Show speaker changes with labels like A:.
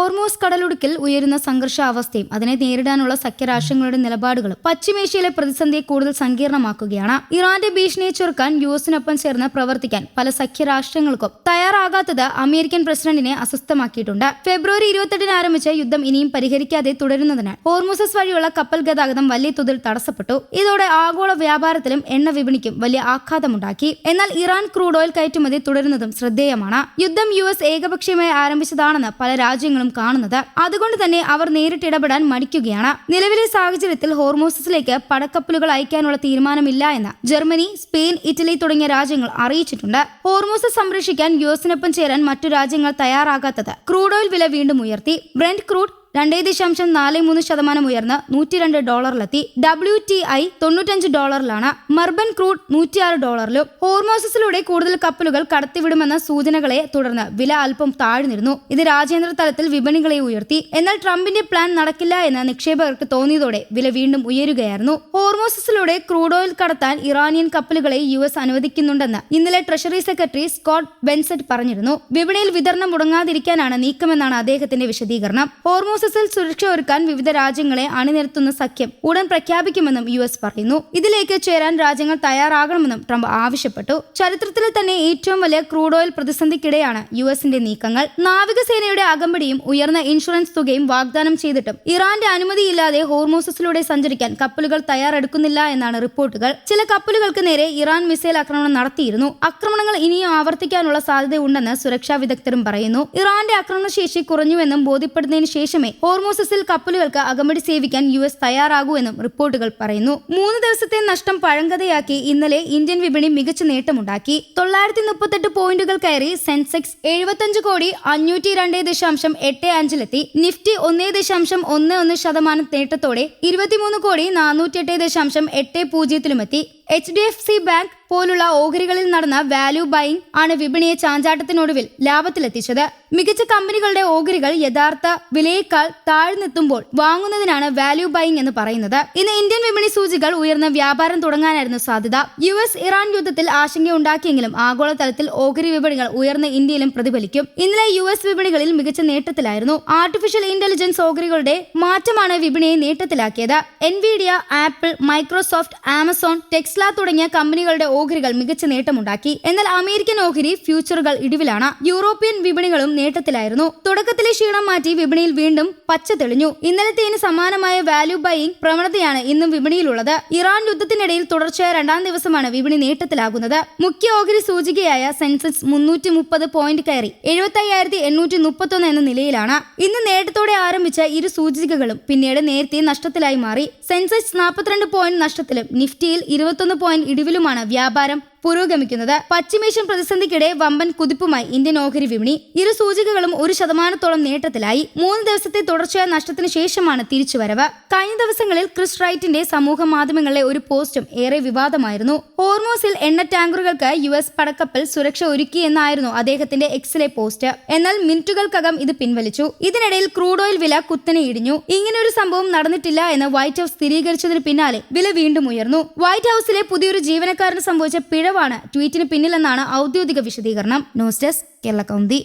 A: Hormuz കടലിടുക്കിൽ ഉയരുന്ന സംഘർഷാവസ്ഥയും അതിനെ നേരിടാനുള്ള സഖ്യരാഷ്ട്രങ്ങളുടെ നിലപാടുകളും പശ്ചിമേഷ്യയിലെ പ്രതിസന്ധിയെ കൂടുതൽ സങ്കീർണമാക്കുകയാണ്. ഇറാന്റെ ഭീഷണിയെ ചെറുക്കാൻ യുഎസിനൊപ്പം ചേർന്ന് പ്രവർത്തിക്കാൻ പല സഖ്യരാഷ്ട്രങ്ങൾക്കും തയ്യാറാകാത്തത് അമേരിക്കൻ പ്രസിഡന്റിനെ അസ്വസ്ഥമാക്കിയിട്ടുണ്ട്. ഫെബ്രുവരി 28 ആരംഭിച്ച യുദ്ധം ഇനിയും പരിഹരിക്കാതെ തുടരുന്നതിനാൽ ഹോർമൂസസ് വഴിയുള്ള കപ്പൽ ഗതാഗതം വലിയ തോതിൽ തടസ്സപ്പെട്ടു. ഇതോടെ ആഗോള വ്യാപാരത്തിലും എണ്ണ വിപണിക്കും വലിയ ആഘാതമുണ്ടാക്കി. എന്നാൽ ഇറാൻ ക്രൂഡ് ഓയിൽ കയറ്റുമതി തുടരുന്നതും ശ്രദ്ധേയമാണ്. യുദ്ധം യുഎസ് ഏകപക്ഷീയമായി ആരംഭിച്ചതാണെന്ന് പല രാജ്യങ്ങളും കാണുന്നത്. അതുകൊണ്ട് തന്നെ അവർ നേരിട്ട് ഇടപെടാൻ മടിക്കുകയാണ്. നിലവിലെ സാഹചര്യത്തിൽ ഹോർമൂസസിലേക്ക് പടക്കപ്പലുകൾ അയക്കാനുള്ള തീരുമാനമില്ല എന്ന് ജർമ്മനി, സ്പെയിൻ, ഇറ്റലി തുടങ്ങിയ രാജ്യങ്ങൾ അറിയിച്ചിട്ടുണ്ട്. ഹോർമൂസസ് സംരക്ഷിക്കാൻ യുഎസിനൊപ്പം ചേരാൻ മറ്റു രാജ്യങ്ങൾ തയ്യാറാകാത്തത് ക്രൂഡ് ഓയിൽ വില വീണ്ടും ഉയർത്തി. ബ്രെന്റ് ക്രൂഡ് 2.43% ഉയർന്ന് $102 WTI $95 മർബൻ ക്രൂഡ് $106. ഹോർമോസസിലൂടെ കൂടുതൽ കപ്പലുകൾ കടത്തിവിടുമെന്ന സൂചനകളെ തുടർന്ന് വില അല്പം താഴ്ന്നിരുന്നു. ഇത് രാജ്യാന്തര തലത്തിൽ വിപണികളെ ഉയർത്തി. എന്നാൽ ട്രംപിന്റെ പ്ലാൻ നടക്കില്ല എന്ന് നിക്ഷേപകർക്ക് തോന്നിയതോടെ വില വീണ്ടും ഉയരുകയായിരുന്നു. ഹോർമോസസിലൂടെ ക്രൂഡ് ഓയിൽ കടത്താൻ ഇറാനിയൻ കപ്പലുകളെ യുഎസ് അനുവദിക്കുന്നുണ്ടെന്ന് ഇന്നലെ ട്രഷറി സെക്രട്ടറി സ്കോട്ട് ബെൻസെറ്റ് പറഞ്ഞിരുന്നു. വിപണിയിൽ വിതരണം മുടങ്ങാതിരിക്കാനാണ് നീക്കമെന്നാണ് അദ്ദേഹത്തിന്റെ വിശദീകരണം. ഹോർമോസസിൽ സുരക്ഷ ഒരുക്കാൻ വിവിധ രാജ്യങ്ങളെ അണിനിരത്തുന്ന സഖ്യം ഉടൻ പ്രഖ്യാപിക്കുമെന്നും യുഎസ് പറയുന്നു. ഇതിലേക്ക് ചേരാൻ രാജ്യങ്ങൾ തയ്യാറാകണമെന്നും ട്രംപ് ആവശ്യപ്പെട്ടു. ചരിത്രത്തിലെ തന്നെ ഏറ്റവും വലിയ ക്രൂഡ് ഓയിൽ പ്രതിസന്ധിക്കിടെയാണ് യുഎസിന്റെ നീക്കങ്ങൾ. നാവികസേനയുടെ അകമ്പടിയും ഉയർന്ന ഇൻഷുറൻസ് തുകയും വാഗ്ദാനം ചെയ്തിട്ടും ഇറാന്റെ അനുമതിയില്ലാതെ ഹോർമൂസസിലൂടെ സഞ്ചരിക്കാൻ കപ്പലുകൾ തയ്യാറെടുക്കുന്നില്ല എന്നാണ് റിപ്പോർട്ടുകൾ. ചില കപ്പലുകൾക്ക് നേരെ ഇറാൻ മിസൈൽ ആക്രമണം നടത്തിയിരുന്നു. ആക്രമണങ്ങൾ ഇനിയും ആവർത്തിക്കാനുള്ള സാധ്യതയുണ്ടെന്ന് സുരക്ഷാ വിദഗ്ധരും പറയുന്നു. ഇറാന്റെ ആക്രമണശേഷി കുറഞ്ഞുവെന്നും ബോധ്യപ്പെടുന്നതിന് ശേഷമേ ഹോർമൂസസിൽ കപ്പലുകൾക്ക് അകമ്പടി സേവിക്കാൻ യുഎസ് തയ്യാറാകൂ എന്നും റിപ്പോർട്ടുകൾ പറയുന്നു. 3 ദിവസത്തെ നഷ്ടം പഴങ്കഥയാക്കി ഇന്നലെ ഇന്ത്യൻ വിപണി മികച്ച നേട്ടമുണ്ടാക്കി. 938 പോയിന്റുകൾ കയറി സെൻസെക്സ് 75,502.85 നിഫ്റ്റി 1.11% നേട്ടത്തോടെ 23,408.80 HDFC ബാങ്ക് പോലുള്ള ഓഹരികളിൽ നടന്ന വാല്യൂ ബൈയിങ് ആണ് വിപണിയെ ചാഞ്ചാട്ടത്തിനൊടുവിൽ ലാഭത്തിലെത്തിച്ചത്. മികച്ച കമ്പനികളുടെ ഓഹരികൾ യഥാർത്ഥ വിലയേക്കാൾ താഴ്ന്നെത്തുമ്പോൾ വാങ്ങുന്നതിനാണ് വാല്യൂ ബൈയിങ് എന്ന് പറയുന്നത്. ഇന്ന് ഇന്ത്യൻ വിപണി സൂചികൾ ഉയർന്ന വ്യാപാരം തുടങ്ങാനായിരുന്നു സാധ്യത. യുഎസ് ഇറാൻ യുദ്ധത്തിൽ ആശങ്കയുണ്ടാക്കിയെങ്കിലും ആഗോളതലത്തിൽ ഓഹരി വിപണികൾ ഉയർന്ന ഇന്ത്യയിലും പ്രതിഫലിക്കും. ഇന്നലെ യുഎസ് വിപണികളിൽ മികച്ച നേട്ടത്തിലായിരുന്നു. ആർട്ടിഫിഷ്യൽ ഇന്റലിജൻസ് ഓഹരികളുടെ മാറ്റമാണ് വിപണിയെ നേട്ടത്തിലാക്കിയത്. എൻവിഡിയ, ആപ്പിൾ, മൈക്രോസോഫ്റ്റ്, ആമസോൺ, ടെക്സ്ല തുടങ്ങിയ കമ്പനികളുടെ ഓഹരികൾ മികച്ച നേട്ടമുണ്ടാക്കി. എന്നാൽ അമേരിക്കൻ ഓഹരി ഫ്യൂച്ചറുകൾ ഇടിവിലാണ്. യൂറോപ്യൻ വിപണികളും നേട്ടത്തിലായിരുന്നു. തുടക്കത്തിലെ ക്ഷീണം മാറ്റി വിപണിയിൽ വീണ്ടും പച്ച തെളിഞ്ഞു. ഇന്നലത്തേന് സമാനമായ വാല്യൂ ബൈയിങ് പ്രവണതയാണ് ഇന്നും വിപണിയിലുള്ളത്. ഇറാൻ യുദ്ധത്തിനിടയിൽ തുടർച്ചയായ 2ാം ദിവസമാണ് വിപണി നേട്ടത്തിലാകുന്നത്. മുഖ്യ ഓഹരി സൂചികയായ സെൻസെക്സ് 330 പോയിന്റ് കയറി 75,831 എന്ന നിലയിലാണ്. ഇന്ന് നേട്ടത്തോടെ ആരംഭിച്ച ഇരു സൂചികകളും പിന്നീട് നേരത്തെ നഷ്ടത്തിലായി മാറി. സെൻസെക്സ് 42 പോയിന്റ് നഷ്ടത്തിലും നിഫ്റ്റിയിൽ 21 പോയിന്റ് ഇടിവിലുമാണ് വ്യാപാരം പുരോഗമിക്കുന്നത്. പശ്ചിമേഷ്യൻ പ്രതിസന്ധിക്കിടെ വമ്പൻ കുതിപ്പുമായി ഇന്ത്യൻ ഓഹരി വിപണി. ഇരു സൂചികകളും 1% നേട്ടത്തിലായി. 3 ദിവസത്തെ തുടർച്ചയായ നഷ്ടത്തിന് ശേഷമാണ് തിരിച്ചുവരവ്. കഴിഞ്ഞ ദിവസങ്ങളിൽ ക്രിസ് റൈറ്റിന്റെ സമൂഹ മാധ്യമങ്ങളിലെ ഒരു പോസ്റ്റും ഏറെ വിവാദമായിരുന്നു. ഹോർമൂസിൽ എണ്ണ ടാങ്കറുകൾക്ക് യുഎസ് പടക്കപ്പൽ സുരക്ഷ ഒരുക്കിയെന്നായിരുന്നു അദ്ദേഹത്തിന്റെ എക്സിലെ പോസ്റ്റ്. എന്നാൽ മിനിറ്റുകൾക്കകം ഇത് പിൻവലിച്ചു. ഇതിനിടയിൽ ക്രൂഡ് ഓയിൽ വില കുത്തനെ ഇടിഞ്ഞു. ഇങ്ങനൊരു സംഭവം നടന്നിട്ടില്ല എന്ന് വൈറ്റ് ഹൌസ് സ്ഥിരീകരിച്ചതിന് പിന്നാലെ വില വീണ്ടും ഉയർന്നു. വൈറ്റ് ഹൌസിലെ പുതിയൊരു ജീവനക്കാരന് സംഭവിച്ച പിഴവാണ് ട്വീറ്റിന് പിന്നിലെന്നാണ് ഔദ്യോഗിക വിശദീകരണം. News desk Kerala Kaumudi.